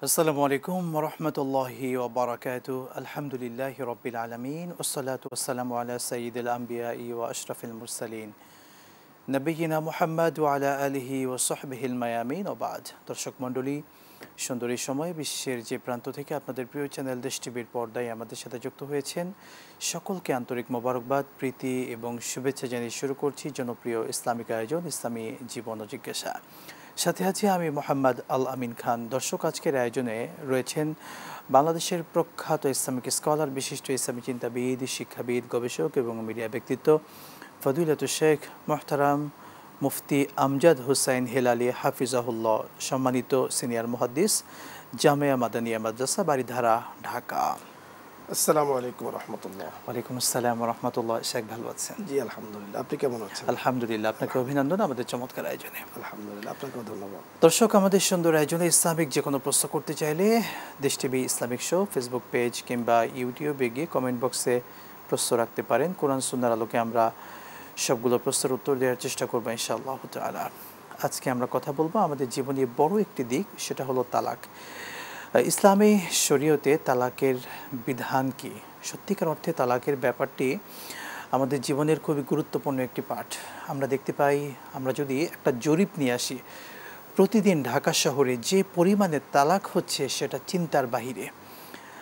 আসসালামু আলাইকুম ওরহমতুল্লাহি ওবরাকাতু আলহামদুলিল্লাহি রব্বিল আলামিন ওসসালাতু ওয়াসসালামু আলা সাইয়্যিদিল আমবিয়াই ওয়া আশরাফিল মুরসালিন নবিয়িনা মুহাম্মদ ওয়া আলা আলিহি ওয়া সাহবিহিল মায়ামিন ওয়া বাদ। দর্শক মণ্ডলী, সুন্দর এই সময় বিশ্বের যে প্রান্ত থেকে আপনাদের প্রিয় চ্যানেল দেশ টিভির পর্দায় আমাদের সাথে যুক্ত হয়েছেন সকলকে আন্তরিক মোবারকবাদ, প্রীতি এবং শুভেচ্ছা জানিয়ে শুরু করছি জনপ্রিয় ইসলামিক আয়োজন ইসলামী জীবন ও জিজ্ঞাসা। সাথে আছি আমি মোহাম্মদ আল আমিন খান। দর্শক, আজকের আয়োজনে রয়েছেন বাংলাদেশের প্রখ্যাত ইসলামিক স্কলার, বিশিষ্ট ইসলামী চিন্তাবিদ, শিক্ষাবিদ, গবেষক এবং মিডিয়া ব্যক্তিত্ব ফদিলাতুল শেখ মোহতারাম মুফতি আমজাদ হুসাইন হেলালি হাফিজাহুল্লাহ, সম্মানিত সিনিয়র মুহাদ্দিস, জামিয়া মাদানিয়া মাদ্রাসা, বারিধারা, ঢাকা। আসসালামু আলাইকুম রহমতুল্লাহ। ওয়ালাইকুম আসসালাম রহমতুল্লাহ। শেখ ভালো আছেন? জি আলহামদুলিল্লাহ, আপনি কেমন আছেন? আলহামদুলিল্লাহ, আপনাকে অভিনন্দন আমাদের চমৎকার আয়োজনে। আলহামদুলিল্লাহ, আপনাকেও ধন্যবাদ। দর্শক, আমাদের সুন্দর আয়োজনে ইসলামিক যে কোনো প্রশ্ন করতে চাইলে দেশ TV Islamic show Facebook page কিংবা ইউটিউবে গিয়ে কমেন্ট বক্সে প্রশ্ন রাখতে পারেন। কোরআন সুন্নাহর আলোকে আমরা সবগুলো প্রশ্নের উত্তর দেওয়ার চেষ্টা করবো ইনশাআল্লাহ তাআলা। আজকে আমরা কথা বলবো আমাদের জীবনের বড় একটি দিক, সেটা হলো তালাক। ইসলামী শরীয়তে তালাকের বিধান কি? সত্যিকার অর্থে তালাকের ব্যাপারটি আমাদের জীবনের খুবই গুরুত্বপূর্ণ একটি পাঠ। আমরা দেখতে পাই, আমরা যদি একটা জরিপ নিয়ে আসি, প্রতিদিন ঢাকা শহরে যে পরিমাণে তালাক হচ্ছে সেটা চিন্তার বাহিরে।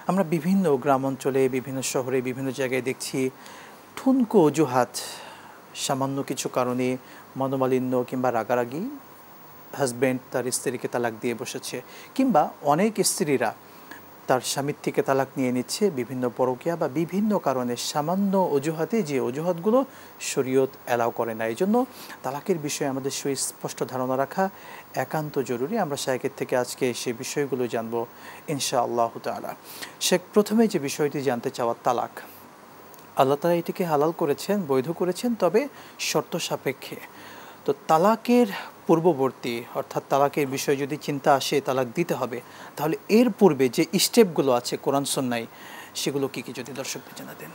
আমরা বিভিন্ন গ্রাম অঞ্চলে, বিভিন্ন শহরে, বিভিন্ন জায়গায় দেখছি ঠুনকো অজুহাত, সামান্য কিছু কারণে মনোমালিন্য কিংবা রাগারাগি হাজব্যান্ড তার স্ত্রীকে তালাক দিয়ে বসেছে, কিংবা অনেক স্ত্রীরা তার স্বামীর থেকে তালাক নিয়ে নিচ্ছে বিভিন্ন পরকীয়া বা বিভিন্ন কারণে, সামান্য অজুহাতে, যে অজুহাতগুলো শরীয়ত অ্যালাউ করে না। এই জন্য তালাকের বিষয়ে আমাদের সুস্পষ্ট ধারণা রাখা একান্ত জরুরি। আমরা শেখের থেকে আজকে সেই বিষয়গুলো জানবো ইনশাআল্লাহ তাআলা। শেখ, প্রথমে যে বিষয়টি জানতে চাওয়া, তালাক। আল্লাহ তাআলা এটিকে হালাল করেছেন, বৈধ করেছেন, তবে শর্ত সাপেক্ষে। তো তালাকের পূর্ববর্তী, অর্থাৎ তালাকের বিষয়ে যদি চিন্তা আসে তালাক দিতে হবে, তাহলে এর পূর্বে যে স্টেপগুলো আছে কোরআন সুন্নাহয়, সেগুলো কি কি যদি দর্শকদের জানাতেন।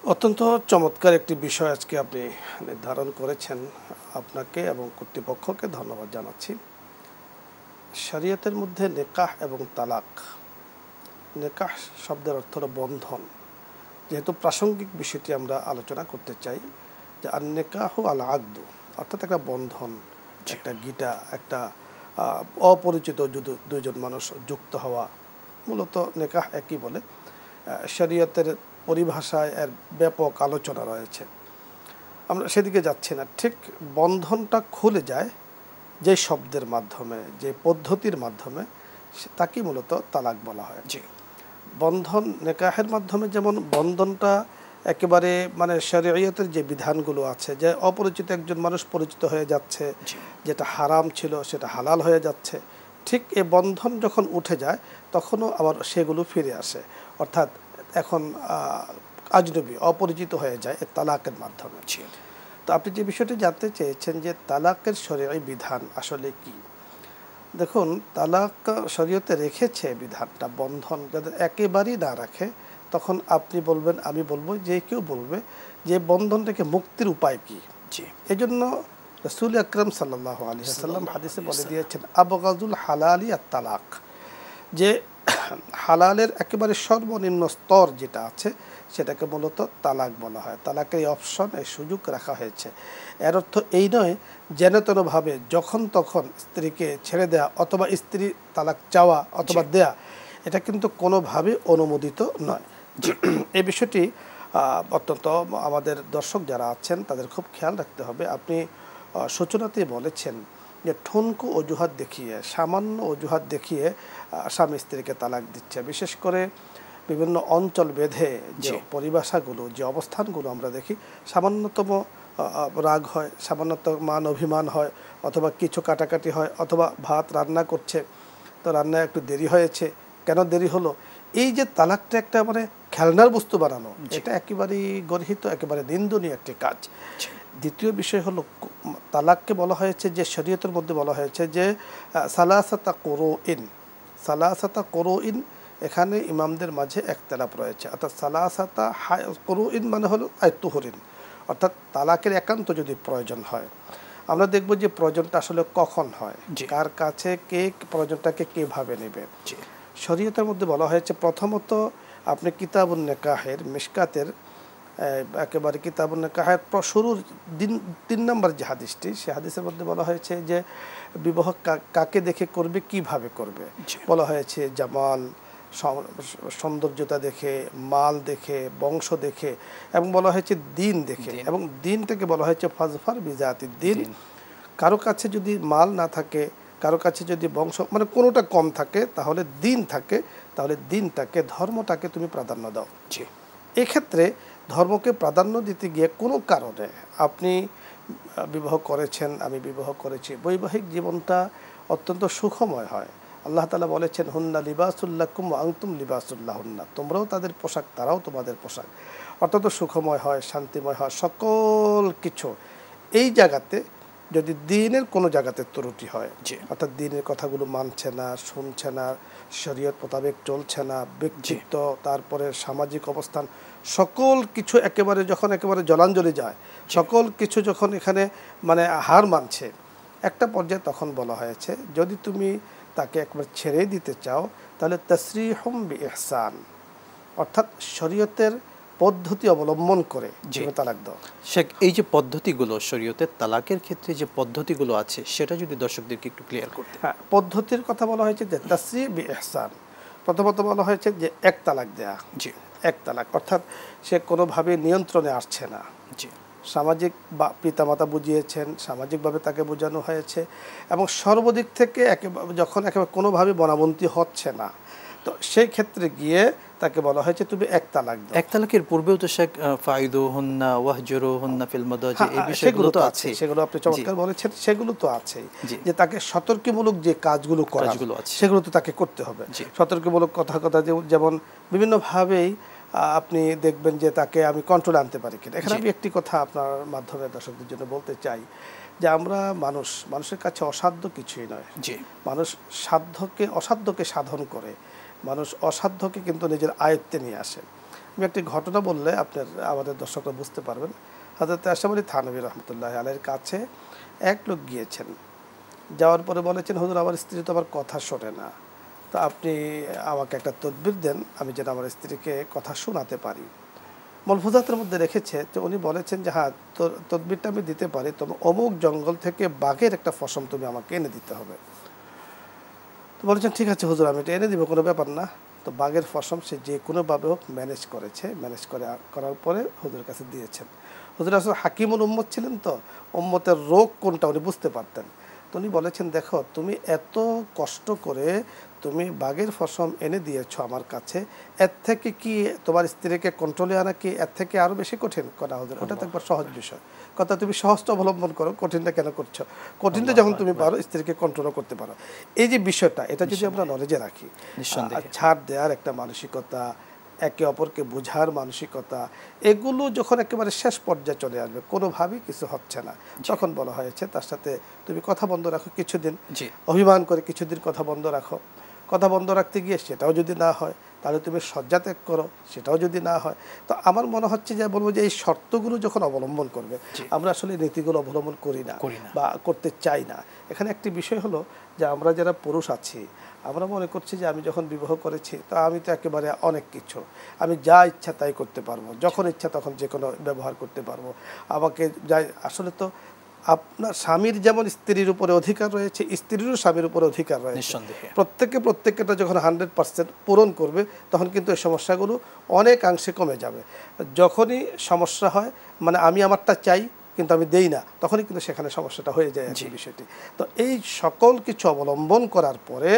অত্যন্ত চমৎকার একটি বিষয় আজকে আপনি নির্ধারণ করেছেন। আপনাকে এবং কর্তৃপক্ষকে ধন্যবাদ জানাচ্ছি। শরীয়তের মধ্যে নিকাহ এবং তালাক, নিকাহ শব্দের অর্থ হলো বন্ধন। যেহেতু প্রাসঙ্গিক বিষয়টি আমরা আলোচনা করতে চাই, যে আর নিকাহু আল আকদু, অর্থাৎ একটা বন্ধন, একটা গীতা, একটা অপরিচিত দুইজন মানুষ যুক্ত হওয়া, মূলত নিকাহ একই বলে। শরীয়তের পরিভাষায় এর ব্যাপক আলোচনা রয়েছে, আমরা সেদিকে যাচ্ছি না। ঠিক বন্ধনটা খুলে যায় যে শব্দের মাধ্যমে, যে পদ্ধতির মাধ্যমে, তাকে মূলত তালাক বলা হয়। বন্ধন নিকাহের মাধ্যমে যেমন বন্ধনটা একেবারে শরীয়তের যে বিধানগুলো আছে, যে অপরিচিত একজন মানুষ পরিচিত হয়ে যাচ্ছে, যেটা হারাম ছিল সেটা হালাল হয়ে যাচ্ছে, ঠিক এই বন্ধন যখন উঠে যায় তখনও আবার সেগুলো ফিরে আসে, অর্থাৎ এখন আজনবী, অপরিচিত হয়ে যায় এই তালাকের মাধ্যমে। তো আপনি যে বিষয়টি জানতে চেয়েছেন যে তালাকের শরীয়ী বিধান আসলে কি, দেখুন, তালাক শরীয়তে রেখেছে বিধানটা, বন্ধন যাদের একেবারেই না রাখে, তখন আপনি বলবেন, আমি বলবো, যে কেউ বলবে যে বন্ধন থেকে মুক্তির উপায় কি। এই জন্য রাসূল আকরাম সাল্লাল্লাহু আলাইহি ওয়াসাল্লাম হাদিসে বলে দিয়েছেন, আবগাজুল হালালি আত তালাক, যে হালালের একেবারে সর্বনিম্ন স্তর যেটা আছে সেটাকে মূলত তালাক বলা হয়। তালাকের এই অপশন, এই সুযোগ রাখা হয়েছে। এর অর্থ এই নয় যেন তেনভাবে যখন তখন স্ত্রীকে ছেড়ে দেয়া অথবা স্ত্রী তালাক চাওয়া অথবা দেয়া, এটা কিন্তু কোনোভাবে অনুমোদিত নয়। এই বিষয়টি অত্যন্ত আমাদের দর্শক যারা আছেন তাদের খুব খেয়াল রাখতে হবে। আপনি সূচনাতেই বলেছেন যে ঠুনকো অজুহাত দেখিয়ে, সামান্য অজুহাত দেখিয়ে স্বামী স্ত্রীকে তালাক দিচ্ছে। বিশেষ করে বিভিন্ন অঞ্চল ভেদে যে পরিভাষাগুলো, যে অবস্থানগুলো আমরা দেখি, সামান্যতম রাগ হয়, সামান্যতম মান অভিমান হয়, অথবা কিছু কাটাকাটি হয়, অথবা ভাত রান্না করছে, তো রান্নায় একটু দেরি হয়েছে, কেন দেরি হলো, এই যে তালাকটা একটা খেলনার বস্তু বানানো, এটা একেবারেই গর্হিত, একেবারে নিন্দনীয় একটি কাজ। দ্বিতীয় বিষয় হলো, তালাককে বলা হয়েছে, যে শরীয়তের মধ্যে বলা হয়েছে যে সালাসাতা কুরুইন, সালাসাতা কুরুইন, এখানে ইমামদের মাঝে একতলাপ রয়েছে। অর্থাৎ সালাসাতা কুরুইন মানে হলো আয়তুহরিন, অর্থাৎ তালাকের একান্ত যদি প্রয়োজন হয়, আমরা দেখব যে প্রয়োজনটা আসলে কখন হয়, কার কাছে কে প্রয়োজনটাকে কীভাবে নেবে। শরীয়তের মধ্যে বলা হয়েছে প্রথমত আপনি কিতাবুন নিকাহের মিশকাতের একেবারে কিতাবুন নিকাহের শুরুর 3 নম্বর যে হাদিসটি, সে হাদিসের মধ্যে বলা হয়েছে যে বিবাহ কাকে দেখে করবে, কিভাবে করবে। বলা হয়েছে জামাল, সৌন্দর্যতা দেখে, মাল দেখে, বংশ দেখে, এবং বলা হয়েছে দিন দেখে, এবং দিনটাকে বলা হয়েছে ফাজফার বিজাতি দিন। কারো কাছে যদি মাল না থাকে, কারো কাছে যদি বংশ মানে কোনোটা কম থাকে, তাহলে দিন থাকে, তাহলে দিনটাকে, ধর্মটাকে তুমি প্রাধান্য দাও। এক্ষেত্রে ধর্মকে প্রাধান্য দিতে গিয়ে কোনো কারণে আপনি বিবাহ করেছেন, আমি বিবাহ করেছি, বৈবাহিক জীবনটা অত্যন্ত সুখময় হয়। আল্লাহ তাআলা বলেছেন হুন্না লিবাসুল্লাকুম ওয়া আনতুম লিবাসুল্লাহুন্না, তোমরাও তাদের পোশাক, তারাও তোমাদের পোশাক। অত্যন্ত সুখময় হয়, শান্তিময় হয় সকল কিছু। এই জায়গাতে যদি দিনের কোনো জায়গাতে ত্রুটি হয়, অর্থাৎ দিনের কথাগুলো মানছে না, শুনছে না, শরীয়ত মোতাবেক চলছে না, ব্যক্তিত্ব, তারপরে সামাজিক অবস্থান, সকল কিছু একেবারে যখন একেবারে জলাঞ্জলি যায়, সকল কিছু যখন এখানে মানে হার মানছে, একটা পর্যায়ে তখন বলা হয়েছে যদি তুমি তাকে একবার ছেড়ে দিতে চাও তাহলে তাসরিহুম বিইহসান, অর্থাৎ শরীয়তের পদ্ধতি অবলম্বন করে তালাক দাও। শেখ, এই যে পদ্ধতিগুলো শরীয়তের তালাকের ক্ষেত্রে যে পদ্ধতিগুলো আছে সেটা যদি দর্শকদেরকে একটু ক্লিয়ার করতে। হ্যাঁ, পদ্ধতির কথা বলা হয়েছে যে তাসরিহ বিইহসান। প্রথমত বলা হয়েছে যে এক তালাক দেয়া, এক তালাক, অর্থাৎ সে কোনোভাবে নিয়ন্ত্রণে আসছে না। সামাজিক বা পিতামাতা বুঝিয়েছেন, সামাজিকভাবে তাকে বোঝানো হয়েছে, এবং সর্বদিক থেকে যখন একেবারে কোনোভাবে বনাবন্তি হচ্ছে না, তো সেই ক্ষেত্রে গিয়ে তাকে বলা হয়েছে তুমি এক তালাক দাও। এক তালাকের পূর্বেও তো শেখ ফাইদুহুন্না ওয়াহজুরুহুন্না ফিল মাদাজি, এই বিষয়গুলো তো আছে। সেগুলো আপনি চমৎকার বলেছেন, সেগুলো তো আছে যে তাকে সতর্কমূলক যে কাজগুলো আছে সেগুলো তো তাকে করতে হবে। সতর্কমূলক কথা যেমন বিভিন্নভাবেই আপনি দেখবেন যে তাকে আমি কন্ট্রোলে আনতে পারি কিনা। এখানে আমি একটি কথা আপনার মাধ্যমে দর্শকদের জন্য বলতে চাই যে আমরা মানুষের কাছে অসাধ্য কিছুই নয়। মানুষ অসাধ্যকে সাধন করে, মানুষ অসাধ্যকে কিন্তু নিজের আয়ত্তে নিয়ে আসে। আমি একটি ঘটনা বললে আমাদের দর্শকরা বুঝতে পারবেন। হযরত আশরাফ আলী থানভী রহমতুল্লাহ আলাইহির কাছে এক লোক গিয়েছেন, যাওয়ার পরে বলেছেন হুজুর আমার স্ত্রী তো আমার কথা শোনে না, তো আপনি আমাকে একটা তদবির দেন আমি যেন আমার স্ত্রীকে কথা শোনাতে পারি। মলফুজাতের মধ্যে রেখেছে যে উনি বলেছেন যে হ্যাঁ তদবিরটা আমি দিতে পারি, তবে অমুক জঙ্গল থেকে বাঘের একটা ফসম তুমি আমাকে এনে দিতে হবে। তো বলেছেন ঠিক আছে হুজুর আমি এটা এনে দিব, কোনো ব্যাপার না। তো বাঘের ফসম সে যে কোনোভাবে হোক ম্যানেজ করার পরে হুজুরের কাছে দিয়েছেন। হুজুর আসলে হাকিমুল উম্মত ছিলেন, তো উম্মতের রোগ কোনটা উনি বুঝতে পারতেন। তো উনি বলেছেন দেখো তুমি এত কষ্ট করে তুমি বাঘের ফসম এনে দিয়েছো আমার কাছে, এর থেকে কি তোমার স্ত্রীকে কন্ট্রোলে আনা কি এর থেকে আরও বেশি কঠিন করা? হুজুর ওটা তো একবার সহজ বিষয়, কথা তুমি সহজটা অবলম্বন করো, কঠিনটা কেন করছো? কঠিনটা যখন তুমি পারো স্ত্রীকে কন্ট্রোল করতে পারো, এই যে বিষয়টা, এটা যদি আমরা নলেজে রাখি, ছাড় দেওয়ার একটা মানসিকতা, একে অপরকে বোঝার মানসিকতা, এগুলো যখন একেবারে শেষ পর্যায়ে চলে আসবে, কোনোভাবেই কিছু হচ্ছে না, তখন বলা হয়েছে তার সাথে তুমি কথা বন্ধ রাখো কিছুদিন, অভিমান করে কিছুদিন কথা বন্ধ রাখো। কথা বন্ধ রাখতে গিয়ে সেটাও যদি না হয় তাহলে তুমি শয্যা ত্যাগ করো, সেটাও যদি না হয়, তো আমার মনে হচ্ছে যে বলবো যে এই শর্তগুলো যখন অবলম্বন করবে, আমরা আসলে নীতিগুলো অবলম্বন করি না বা করতে চাই না। এখানে একটি বিষয় হলো যে আমরা যারা পুরুষ আছি আমরা মনে করছি যে আমি যখন বিবাহ করেছি তো আমি তো একেবারে অনেক কিছু, আমি যা ইচ্ছা তাই করতে পারবো, যখন ইচ্ছা তখন যে কোনো ব্যবহার করতে পারবো, আমাকে যাই। আসলে তো আপনার স্বামীর যেমন স্ত্রীর উপরে অধিকার রয়েছে, স্ত্রীরও স্বামীর উপরে অধিকার রয়েছে। প্রত্যেকটা যখন 100% পূরণ করবে তখন কিন্তু এই সমস্যাগুলো অনেকাংশে কমে যাবে। যখনই সমস্যা হয় মানে আমি আমারটা চাই কিন্তু আমি দেই না, তখনই কিন্তু সেখানে সমস্যাটা হয়ে যায় এই বিষয়টি। তো এই সকল কিছু অবলম্বন করার পরে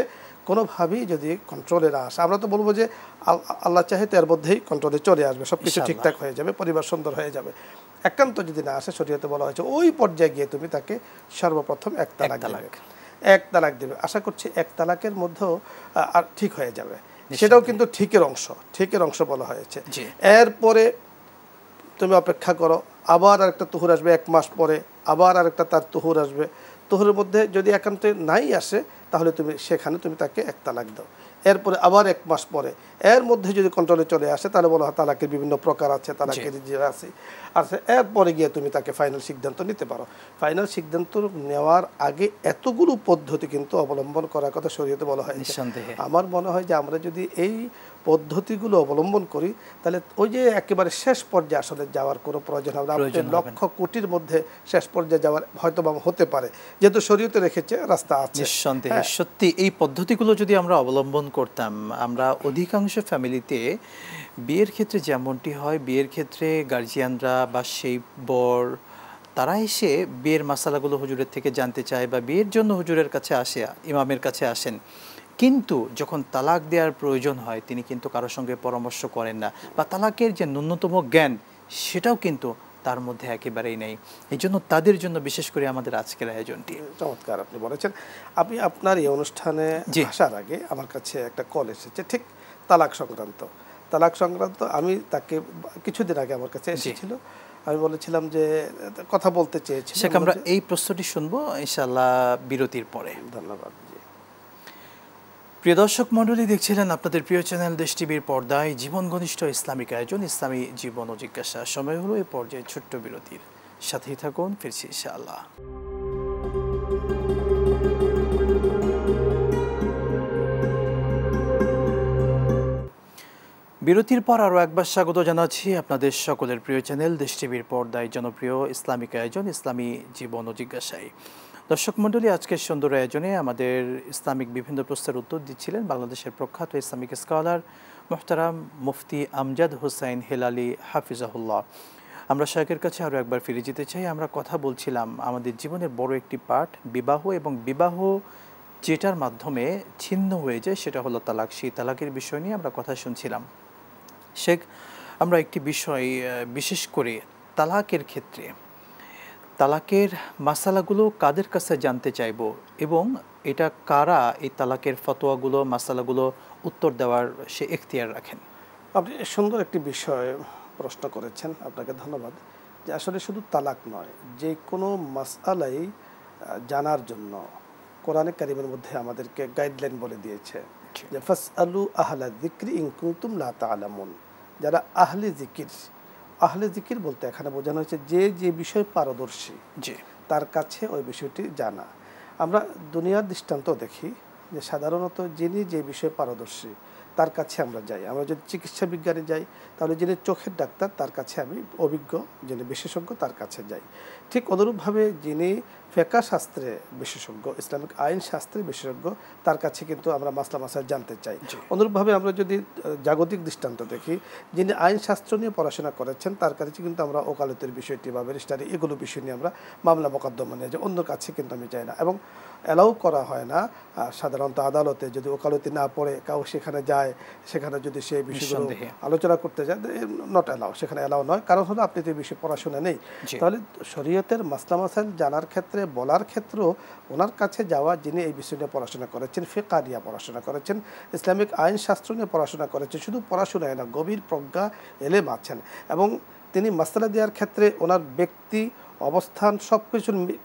কোনোভাবেই যদি কন্ট্রোলে না আসে, আমরা তো বলবো যে আল্লাহ চাহে তো এর মধ্যেই কন্ট্রোলে চলে আসবে, সব কিছু ঠিকঠাক হয়ে যাবে, পরিবার সুন্দর হয়ে যাবে। একান্ত যদি না আসে, শরীয়তে বলা হয়েছে ওই পর্যায়ে গিয়ে তুমি তাকে সর্বপ্রথম এক তালাক দেবে। আশা করছি এক তালাকের মধ্যেও আর ঠিক হয়ে যাবে, সেটাও কিন্তু ঠিকের অংশ বলা হয়েছে। এরপরে তুমি অপেক্ষা করো, আবার আরেকটা তুহুর আসবে, 1 মাস পরে আবার আরেকটা তার তুহুর আসবে। তুহুরের মধ্যে যদি একান্তে নাই আসে তাহলে সেখানে তুমি তাকে এক তালাক দাও। এরপরে আবার 1 মাস পরে, এর মধ্যে যদি কন্ট্রোলে চলে আসে তাহলে বলা হয় তালাকের বিভিন্ন প্রকার আছে, তালাকের যে আছে এরপরে গিয়ে তুমি তাকে ফাইনাল সিদ্ধান্ত নিতে পারো। ফাইনাল সিদ্ধান্ত নেওয়ার আগে এতগুলো পদ্ধতি কিন্তু অবলম্বন করার কথা শরীয়তে বলা হয়। আমার মনে হয় যে আমরা যদি এই পদ্ধতিগুলো অবলম্বন করি তাহলে ওই যে একেবারে শেষ পর্যায়ে আসলে যাওয়ার কোনো প্রয়োজন হবে না। লক্ষ কোটির মধ্যে শেষ পর্যায়ে যাওয়ার হয়তো বা হতে পারে, যেহেতু শরীয়তে রেখেছে রাস্তা আছে। নিঃসন্দেহে সত্যি এই পদ্ধতিগুলো যদি আমরা অবলম্বন করতাম, আমরা অধিকাংশ ফ্যামিলিতে বিয়ের ক্ষেত্রে যেমনটি হয়, বিয়ের ক্ষেত্রে গার্জিয়ানরা বা সেই বর তারা এসে বিয়ের মাসালাগুলো হুজুরের থেকে জানতে চায় বা বিয়ের জন্য হুজুরের কাছে আসে, ইমামের কাছে আসেন, কিন্তু যখন তালাক দেওয়ার প্রয়োজন হয় তিনি কিন্তু কারোর সঙ্গে পরামর্শ করেন না, বা তালাকের যে ন্যূনতম জ্ঞান সেটাও কিন্তু তার মধ্যে একেবারেই নেই। এই জন্য তাদের জন্য বিশেষ করে আমাদের আজকের আয়োজনটি। চমৎকার আপনি বলেছেন। আপনি আপনার এই অনুষ্ঠানে আসার আগে আমার কাছে একটা কল এসেছে ঠিক তালাক সংক্রান্ত। আমি তাকে কিছুদিন আগে আমার কাছে এসেছিল, আমি বলেছিলাম যে কথা বলতে চেয়েছিলাম। সেটা আমরা এই প্রশ্নটি শুনবো ইনশাআল্লাহ বিরতির পরে। ধন্যবাদ। প্রিয় দর্শক মণ্ডলী, দেখছিলেন আপনাদের প্রিয় চ্যানেল দেশ টিভির পর্দায় জীবন ঘনিষ্ঠ ইসলামিক আয়োজন ইসলামী জীবন ও জিজ্ঞাসা। সময় হলো এই পর্যায়ে ছোট্ট বিরতির, সাথেই থাকুন, ফিরছি ইনশাআল্লাহ। বিরতির পর আরও একবার স্বাগত জানাচ্ছি আপনাদের সকলের প্রিয় চ্যানেল দেশ টিভির পর্দায় জনপ্রিয় ইসলামিক আয়োজন ইসলামী জীবন ও জিজ্ঞাসায়। দর্শক মণ্ডলী, আজকের সুন্দর আয়োজনে আমাদের ইসলামিক বিভিন্ন প্রশ্নের উত্তর দিচ্ছিলেন বাংলাদেশের প্রখ্যাত ইসলামিক স্কলার মুহতারাম মুফতি আমজাদ হোসাইন হেলালি হাফিজাহুল্লাহ। আমরা শায়খের কাছে আরও একবার ফিরে যেতে চাই। আমরা কথা বলছিলাম আমাদের জীবনের বড় একটি পার্ট বিবাহ, এবং বিবাহ যেটার মাধ্যমে ছিন্ন হয়ে যায় সেটা হলো তালাক। সেই তালাকের বিষয় নিয়ে আমরা কথা শুনছিলাম। শেখ, আমরা একটি বিষয় বিশেষ করে তালাকের ক্ষেত্রে তালাকের মাসালাগুলো কাদের কাছে জানতে চাইব, এবং এটা কারা এই তালাকের ফতোয়াগুলো মাসালাগুলো উত্তর দেওয়ার সে এখতিয়ার রাখেন? আপনি সুন্দর একটি বিষয় প্রশ্ন করেছেন, আপনাকে ধন্যবাদ। যে আসলে শুধু তালাক নয়, যে কোনো মাসআলাই জানার জন্য কোরআনে কারিমের মধ্যে আমাদেরকে গাইডলাইন বলে দিয়েছে যে ফাসআলু আহলা যিকরি ইন কুনতুম লা তা'লামুন। যারা আহলে জিকির বলতে এখানে বোঝানো হয়েছে যে বিষয়ে পারদর্শী তার কাছে ওই বিষয়টি জানা। আমরা দুনিয়ার দৃষ্টান্ত দেখি যে সাধারণত যিনি যে বিষয়ে পারদর্শী তার কাছে আমরা যাই। আমরা যদি চিকিৎসা বিজ্ঞানে যাই তাহলে যিনি চোখের ডাক্তার তার কাছে আমি অভিজ্ঞ, যিনি বিশেষজ্ঞ তার কাছে যাই। ঠিক অনুরূপভাবে যিনি ফিকহ শাস্ত্রে বিশেষজ্ঞ, ইসলামিক আইন শাস্ত্রে বিশেষজ্ঞ, তার কাছে কিন্তু আমরা মাসলা মাসাইল জানতে চাই। অনুরূপভাবে আমরা যদি জাগতিক দৃষ্টান্ত দেখি, যিনি আইন শাস্ত্র নিয়ে পড়াশোনা করেছেন তার কাছে কিন্তু আমরা ওকালতের বিষয়টি বা ব্যারিস্টারি এগুলো বিষয় নিয়ে আমরা মামলা মোকদ্দমা নিয়ে যাই, অন্য কাছে কিন্তু আমি যাই না। এবং অ্যালাউ করা হয় না সাধারণত আদালতে যদি ওকালতি না পড়ে কাউ সেখানে যায়, সেখানে যদি সেই বিষয়গুলো আলোচনা করতে যায়, নট অ্যালাউ, সেখানে অ্যালাউ নয়। কারণ হলো আপনি তো এই বিষয়ে পড়াশোনা নেই। তাহলে শরীয়তের মাসলা মাসাইল জানার ক্ষেত্রে, বলার ক্ষেত্রেও ওনার কাছে যাওয়া, যিনি এই বিষয় নিয়ে পড়াশোনা করেছেন, ফিকহ নিয়ে পড়াশোনা করেছেন, ইসলামিক আইন শাস্ত্র নিয়ে পড়াশোনা করেছেন, শুধু পড়াশোনায় না গভীর প্রজ্ঞা এলেম আছেন, এবং তিনি মাসলা দেওয়ার ক্ষেত্রে ওনার ব্যক্তি অবস্থান সব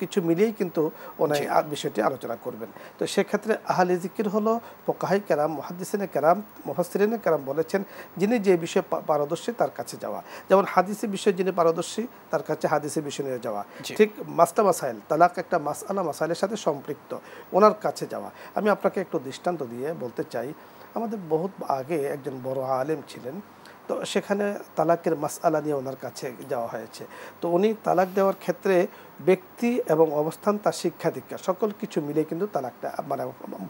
কিছু মিলিয়েই কিন্তু ওনার বিষয়টি আলোচনা করবেন। তো সেক্ষেত্রে আহলে জিকির হলো ফুকাহাই কেরাম, মুহাদ্দিসিনে কেরাম, মুফাসসিরিনে কেরাম বলেছেন যিনি যে বিষয়ে পারদর্শী তার কাছে যাওয়া। যেমন হাদিসের বিষয়ে যিনি পারদর্শী তার কাছে হাদিসের বিষয় নিয়ে যাওয়া। ঠিক মাসলা মাসাইল, তালাক একটা মাসআলা মাসাইলের সাথে সম্পৃক্ত, ওনার কাছে যাওয়া। আমি আপনাকে একটু দৃষ্টান্ত দিয়ে বলতে চাই। আমাদের বহুত আগে একজন বড় আলেম ছিলেন, তো সেখানে তালাকের মাসআলা নিয়ে ওনার কাছে যাওয়া হয়েছে। তো উনি তালাক দেওয়ার ক্ষেত্রে ব্যক্তি এবং অবস্থান, তার শিক্ষা দীক্ষা সকল কিছু মিলে কিন্তু তালাকটা মানে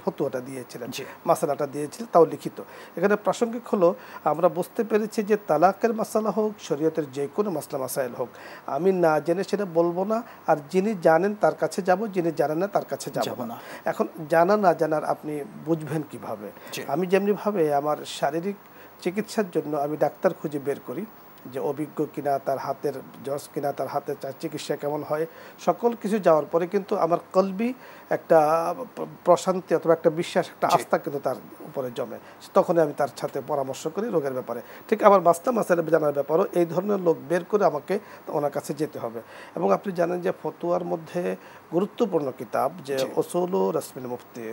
ফতোয়াটা দিয়েছিলেন, মাসালাটা দিয়েছিলেন, তাও লিখিত। এখানে প্রাসঙ্গিক হলো আমরা বুঝতে পেরেছি যে তালাকের মাসালা হোক, শরীয়তের যে কোনো মাসলা মাসাইল হোক, আমি না জেনে সেটা বলবো না, আর যিনি জানেন তার কাছে যাব, যিনি জানেন না তার কাছে যাব না। এখন জানা না জানার আপনি বুঝবেন কিভাবে? আমি যেমনিভাবে আমার শারীরিক চিকিৎসার জন্য আমি ডাক্তার খুঁজে বের করি যে অভিজ্ঞ কিনা, তার হাতের জজ কিনা, তার হাতের চিকিৎসা কেমন হয়, সকল কিছু যাওয়ার পরে কিন্তু আমার কলবি একটা প্রশান্তি অথবা একটা বিশ্বাস, একটা আস্থা কিন্তু তার উপরে জমে। তখনই আমি তার সাথে পরামর্শ করি রোগের ব্যাপারে। ঠিক আমার মাসলা মাসাইল জানার ব্যাপারও এই ধরনের লোক বের করে আমাকে ওনার কাছে যেতে হবে। এবং আপনি জানেন যে ফতোয়ার মধ্যে গুরুত্বপূর্ণ কিতাব যে উসুল রাসমিল মুফতি,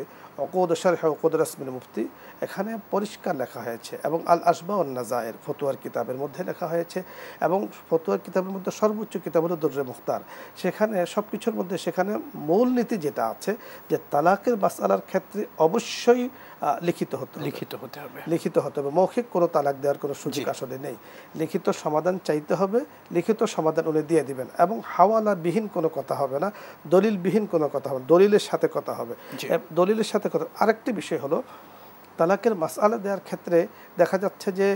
উকুদ শারহ উকুদ রাসমিল মুফতি, এখানে পরিষ্কার লেখা হয়েছে, এবং আল আসবা ওয়ান নাজায়ের ফতোয়ার কিতাবের মধ্যে লেখা হয়েছে, এবং ফতোয়ার কিতাবের মধ্যে সর্বোচ্চ কিতাব হলো দুররে মুখতার। সেখানে সব কিছুর মধ্যে সেখানে মূল নীতি যেটা আছে যে তালাকের মাসআলার ক্ষেত্রে অবশ্যই লিখিত হতে হবে। মৌখিক কোনো তালাক দেওয়ার কোনো সুযোগ আসলে নেই। লিখিত সমাধান চাইতে হবে, লিখিত সমাধান উনি দিয়ে দিবেন, এবং হাওয়ালা বিহীন কোনো কথা হবে না, দলিল বিহীন কোনো কথা হবে, দলিলের সাথে কথা হবে। দলিলের সাথে কথা। আরেকটি বিষয় হলো তালাকের মাসআলা দেওয়ার ক্ষেত্রে দেখা যাচ্ছে যে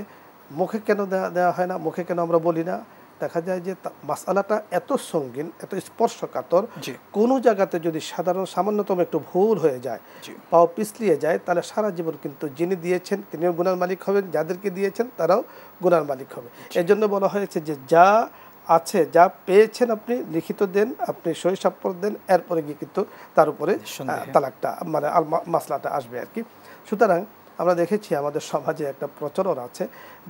মুখে কেন দেওয়া হয় না, মুখে কেন আমরা বলি না। দেখা যায় যে মাসআলাটা এত সঙ্গীন, এত স্পর্শকাতর, কোনো জায়গাতে যদি সামান্যতম একটু ভুল হয়ে যায়, পাও পিছলিয়ে যায়, তাহলে সারা জীবন কিন্তু যিনি দিয়েছেন তিনিও গুনার মালিক হবেন, যাদেরকে দিয়েছেন তারাও গুনার মালিক হবে। এই জন্য বলা হয়েছে যে যা আছে, যা পেয়েছেন আপনি লিখিত দেন, আপনি সই স্বাক্ষর দেন, এরপরে গিয়ে কিন্তু তার উপরে তালাকটা মানে মাসলাটা আসবে আর কি। সুতরাং আমরা দেখেছি আমাদের সমাজে একটা প্রচলন আছে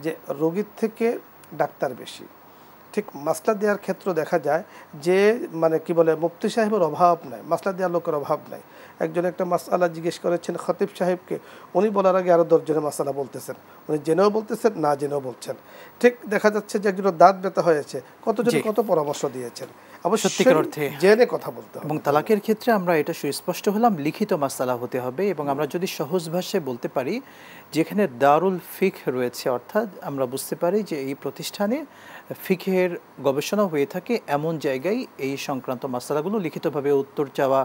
যে রোগীর থেকে ডাক্তার বেশি। ঠিক মাসলা দেওয়ার ক্ষেত্রে দেখা যায় যে মানে কি বলে মুফতি সাহেবের অভাব নাই, মাসলা দেওয়ার লোকের অভাব নাই। একজন একটা মাসআলা জিজ্ঞেস করেছেন খতিব সাহেবকে, উনি বলার আগে আরও 10 জনের মাসআলা বলতেছেন, উনি জেনেও বলতেছেন, না জেনেও বলছেন। ঠিক দেখা যাচ্ছে যে একজনের দাঁত ব্যথা হয়েছে, কতজন কত পরামর্শ দিয়েছেন, সত্যিকার অর্থে জেনে কথা বলতে হবে। এবং তালাকের ক্ষেত্রে আমরা এটা সুস্পষ্ট হলাম, লিখিত মাসআলা হতে হবে। এবং আমরা যদি সহজ ভাষায় বলতে পারি, যেখানে দারুল ফিকহ রয়েছে, অর্থাৎ আমরা বুঝতে পারি যে এই প্রতিষ্ঠানে ফিকহের গবেষণা হয়ে থাকে, এমন জায়গায় এই সংক্রান্ত মাসআলাগুলো লিখিতভাবে উত্তর চাওয়া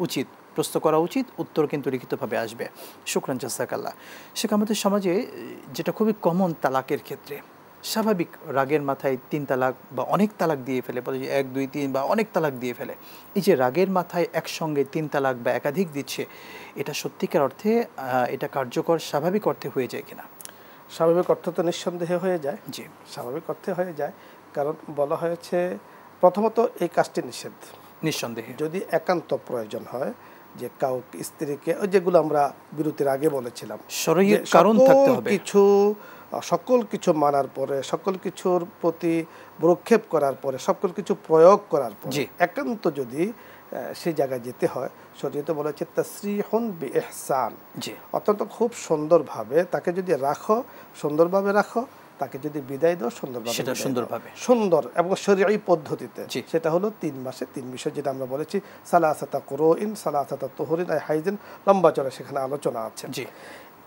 উচিত, প্রশ্ন করা উচিত, উত্তর কিন্তু লিখিতভাবে আসবে। শুকরান, জাযাকাল্লাহ। সেটা আমাদের সমাজে যেটা খুবই কমন তালাকের ক্ষেত্রে, স্বাভাবিক রাগের মাথায় 3 তালাক বা অনেক তালাক দিয়ে ফেলে, বলে যে 1 2 3 বা অনেক তালাক দিয়ে ফেলে। এই যে রাগের মাথায় একসঙ্গে 3 তালাক বা একাধিক দিচ্ছে, এটা সত্যিকার অর্থে এটা কার্যকর স্বাভাবিক অর্থে হয়ে যায় কিনা? স্বাভাবিক অর্থ তো নিঃসন্দেহে হয়ে যায়। জি, স্বাভাবিক অর্থে হয়ে যায়। কারণ বলা হয়েছে প্রথমত এই কাজটি নিষেধ, নিঃসন্দেহে। যদি একান্ত প্রয়োজন হয় যে কাউকে স্ত্রীকে, ওই যেগুলো আমরা বিরতির আগে বলেছিলাম, কারণ থাকতে হবে, সকল কিছু মানার পরে, সকল কিছুর প্রতি ভ্রুক্ষেপ করার পরে, সকল কিছু প্রয়োগ করার পরে একান্ত যদি সেই জায়গায় যেতে হয়, শরীয়তে বলেছে তাসরিহুন বিইহসান, অত্যন্ত খুব সুন্দরভাবে তাকে যদি রাখো, সুন্দরভাবে রাখো, তাকে যদি বিদায় দাও সুন্দরভাবে, সুন্দর এবং শরীয়ী পদ্ধতিতে। সেটা হলো 3 মাসে 3 বিষয়, যেটা আমরা বলেছি সালাসাতা কুরুইন, সালাসাতা তুহুরিন, হাইজিন, লম্বা চড়া সেখানে আলোচনা আছে।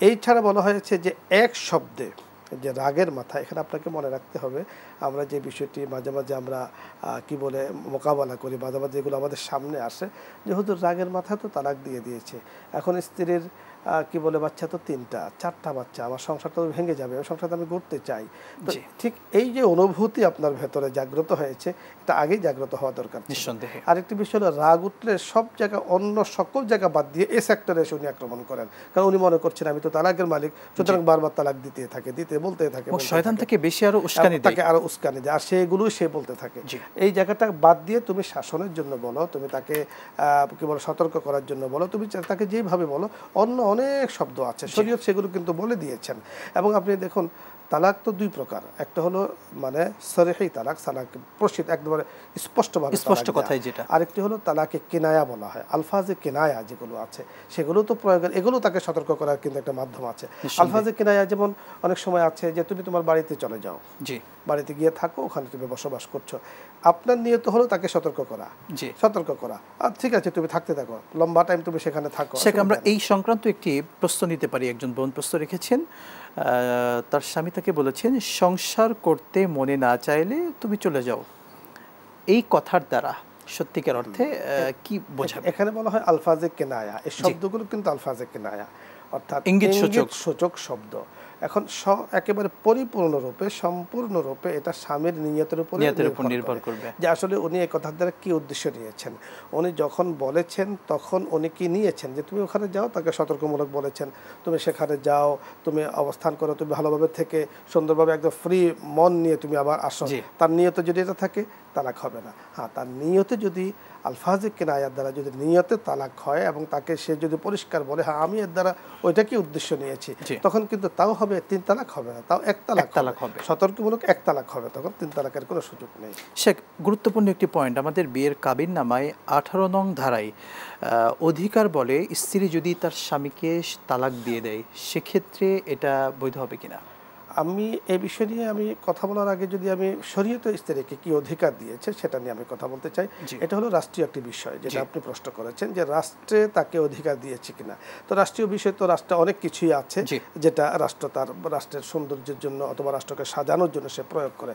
এই ছাড়া বলা হয়েছে যে এক শব্দে যে রাগের মাথা, এখানে আপনাকে মনে রাখতে হবে, আমরা যে বিষয়টি মাঝে মাঝে আমরা কি বলে মোকাবেলা করি, মাঝে মাঝে যেগুলো আমাদের সামনে আসে, যে হুজুর রাগের মাথা তো তালাক দিয়ে দিয়েছে, এখন স্ত্রীর কি বলে বাচ্চা তো 3টা 4টা বাচ্চা, আমার সংসারটা তো ভেঙে যাবে, সংসারটা আমি করতে চাই। তো ঠিক এই যে অনুভূতি আপনার ভেতরে জাগ্রত হয়েছে, এটা আগেই জাগ্রত হওয়া দরকার নিঃসন্দেহে। আরেকটি বিষয় হলো রাগ উঠলে সব জায়গা, অন্য সকল জায়গা বাদ দিয়ে এই সেক্টরে এসে উনি আক্রমণ করেন, কারণ উনি মনে করছেন আমি তো তালাকের মালিক, সুতরাং বারবার তালাক দিতে বলতে থাকে, শয়তান থেকে বেশি আরো উস্কানি দেয়, তাকে আরো উস্কানি দেয়, আর সেগুলো সে বলতে থাকে। এই জায়গাটা বাদ দিয়ে তুমি শাসনের জন্য বলো, তুমি তাকে কি বলো সতর্ক করার জন্য বলো, তুমি তাকে যেভাবে বলো, অন্য অনেক শব্দ আছে, শরীয়ত সেগুলো কিন্তু বলে দিয়েছেন। এবং আপনি দেখুন তালাক তো 2 প্রকার, একটা হলো মানে সরিহি তালাক, তালাক প্রসিদ্ধ একদম স্পষ্টভাবে স্পষ্ট কথাই যেটা, আরেকটি হলো তালাকে কিনায়া বলা হয়, আলফাজে কিনায়া যেগুলো আছে সেগুলো তো প্রয়োগের, এগুলো তাকে সতর্ক করার কিন্তু একটা মাধ্যম আছে। আলফাজে কিনায়া যেমন অনেক সময় আছে যে তুমি তোমার বাড়িতে চলে যাও, বাড়িতে গিয়ে থাকো, ওখানে তুমি বসবাস করছো, আপনার নিয়ত হলো তাকে সতর্ক করা, আর ঠিক আছে তুমি থাকতে থাকো, লম্বা টাইম তুমি সেখানে থাকো। সেখানে আমরা এই সংক্রান্ত একটি প্রশ্ন নিতে পারি। একজন বোন প্রশ্ন রেখেছেন, তার স্বামী তাকে বলেছেন সংসার করতে মনে না চাইলে তুমি চলে যাও, এই কথার দ্বারা সত্যিকার অর্থে কি বোঝাবে? এখানে বলা হয় আলফাজে কেনায়া, এই শব্দগুলো কিন্তু আলফাজে কেনায়া, অর্থাৎ ইঙ্গিত সূচক শব্দ। এখন একেবারে পরিপূর্ণরূপে সম্পূর্ণরূপে এটা স্বামীর নিয়তের উপর নির্ভর করবে, যে আসলে উনি এই কথার দ্বারা কি উদ্দেশ্য নিয়েছেন। উনি যখন বলেছেন তখন উনি কি নিয়েছেন, যে তুমি ওখানে যাও, তাকে সতর্কমূলক বলেছেন, তুমি সেখানে যাও, তুমি অবস্থান করো, তুমি ভালোভাবে থেকে সুন্দরভাবে একদম ফ্রি মন নিয়ে তুমি আবার আসো, তার নিয়ত যদি এটা থাকে তালাক হবে না। হ্যাঁ, তার নিয়তে যদি আলফাজে কিনায়াত দ্বারা যদি নিয়তে তালাক হয় এবং তাকে সে যদি পরিষ্কার বলে হ্যাঁ আমি এর দ্বারা ওইটাকে উদ্দেশ্য নিয়েছি, তখন কিন্তু তাও হবে 3 তালাক হবে না, তাও 1 তালাক হবে। সতর্কমূলক 1 তালাক হবে, তখন 3 তালাকের কোনো সুযোগ নেই। শেখ, গুরুত্বপূর্ণ একটি পয়েন্ট, আমাদের বিয়ের কাবিননামায় 18 নং ধারায় অধিকার বলে স্ত্রী যদি তার স্বামীকে তালাক দিয়ে দেয় সেক্ষেত্রে এটা বৈধ হবে কিনা? আমি এই বিষয় নিয়ে আমি কথা বলার আগে যদি আমি শরীয়তে স্ত্রীকে কি অধিকার দিয়েছে সেটা নিয়ে আমি কথা বলতে চাই। এটা হলো রাষ্ট্রীয় একটি বিষয়, যেটা আপনি প্রশ্ন করেছেন যে রাষ্ট্রে তাকে অধিকার দিয়েছে কিনা। তো রাষ্ট্রীয় বিষয় তো রাষ্ট্রে অনেক কিছুই আছে যেটা রাষ্ট্র তার রাষ্ট্রের সৌন্দর্যের জন্য অথবা রাষ্ট্রকে সাজানোর জন্য সে প্রয়োগ করে।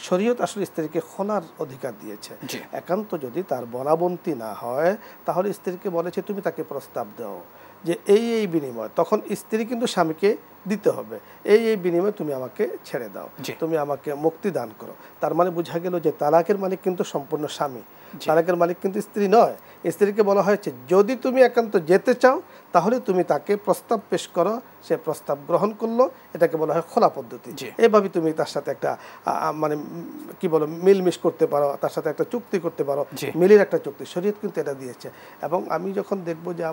শরীয়ত আসলে স্ত্রীকে খোলার অধিকার দিয়েছে। একান্ত যদি তার বনাবন্তি না হয় তাহলে স্ত্রীকে বলেছে তুমি তাকে প্রস্তাব দাও যে এই বিনিময়, তখন স্ত্রী কিন্তু স্বামীকে দিতে হবে এই বিনিময়ে তুমি আমাকে ছেড়ে দাও, তুমি আমাকে মুক্তি দান করো। তার মানে বোঝা গেল যে তালাকের মালিক কিন্তু সম্পূর্ণ স্বামী, তালাকের মালিক কিন্তু স্ত্রী নয়। স্ত্রীকে বলা হয়েছে যদি তুমি একান্ত যেতে চাও তাহলে তুমি তাকে প্রস্তাব পেশ করো, সে প্রস্তাব গ্রহণ করলো, এটাকে বলা হয় খোলা পদ্ধতি। এভাবে তুমি তার সাথে একটা মানে কি বলো মিলমিশ করতে পারো, তার সাথে একটা চুক্তি করতে পারো, মিলের একটা চুক্তি। শরীয়ত কিন্তু এটা দিয়েছে। এবং আমি যখন দেখবো যে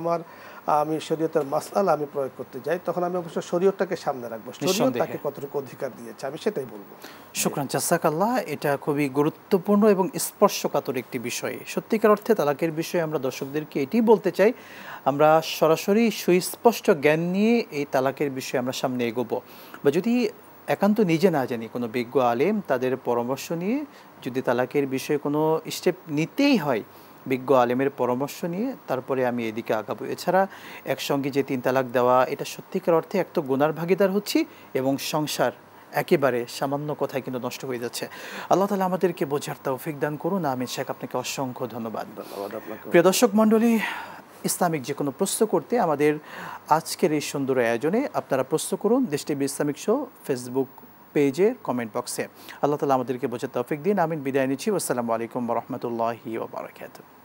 আমি শরীয়তের মাসআলা আমি প্রয়োগ করতে যাই তখন আমি অবশ্য শরীয়তটাকে সামনে রাখবো, শরীয়ত তাকে কতটুকু অধিকার দিয়েছে আমি সেটাই বলবো। শুকরান, জাযাকাল্লাহ। এটা খুবই গুরুত্বপূর্ণ এবং স্পর্শকাতর একটি বিষয়। সত্যিকার অর্থে তালাকের বিষয়ে আমরা দর্শকদেরকে এটাই বলতে চাই, আমরা সরাসরি সুস্পষ্ট জ্ঞান নিয়ে এই তালাকের বিষয়ে আমরা সামনে এগোবো, বা যদি একান্ত নিজে না জানি কোনো বিজ্ঞ আলেম তাদের পরামর্শ নিয়ে যদি তালাকের বিষয়ে কোনো স্টেপ নিতেই হয় বিজ্ঞ আলেমের পরামর্শ নিয়ে তারপরে আমি এদিকে আগাবো। এছাড়া একসঙ্গে যে 3 তালাক দেওয়া এটা সত্যিকার অর্থে এক তো গুনার ভাগিদার হচ্ছি এবং সংসার একেবারে সামান্য কথায় কিন্তু নষ্ট হয়ে যাচ্ছে। আল্লাহ তাআলা আমাদেরকে বোঝার তৌফিক দান করুন। আমিন। শেখ, আপনাকে অসংখ্য ধন্যবাদ। প্রিয় দর্শক মণ্ডলী, ইসলামিক যে কোনো প্রশ্ন করতে আমাদের আজকের এই সুন্দর আয়োজনে আপনারা প্রশ্ন করুন দেশ টিভি ইসলামিক শো ফেসবুক পেজে কমেন্ট বক্সে। আল্লাহ তাআলা আমাদেরকে বোঝার তৌফিক দিন। আমিন। বিদায় নিচ্ছি। আসসালামু আলাইকুম ওয়া রাহমাতুল্লাহি ওয়া বারাকাতুহু।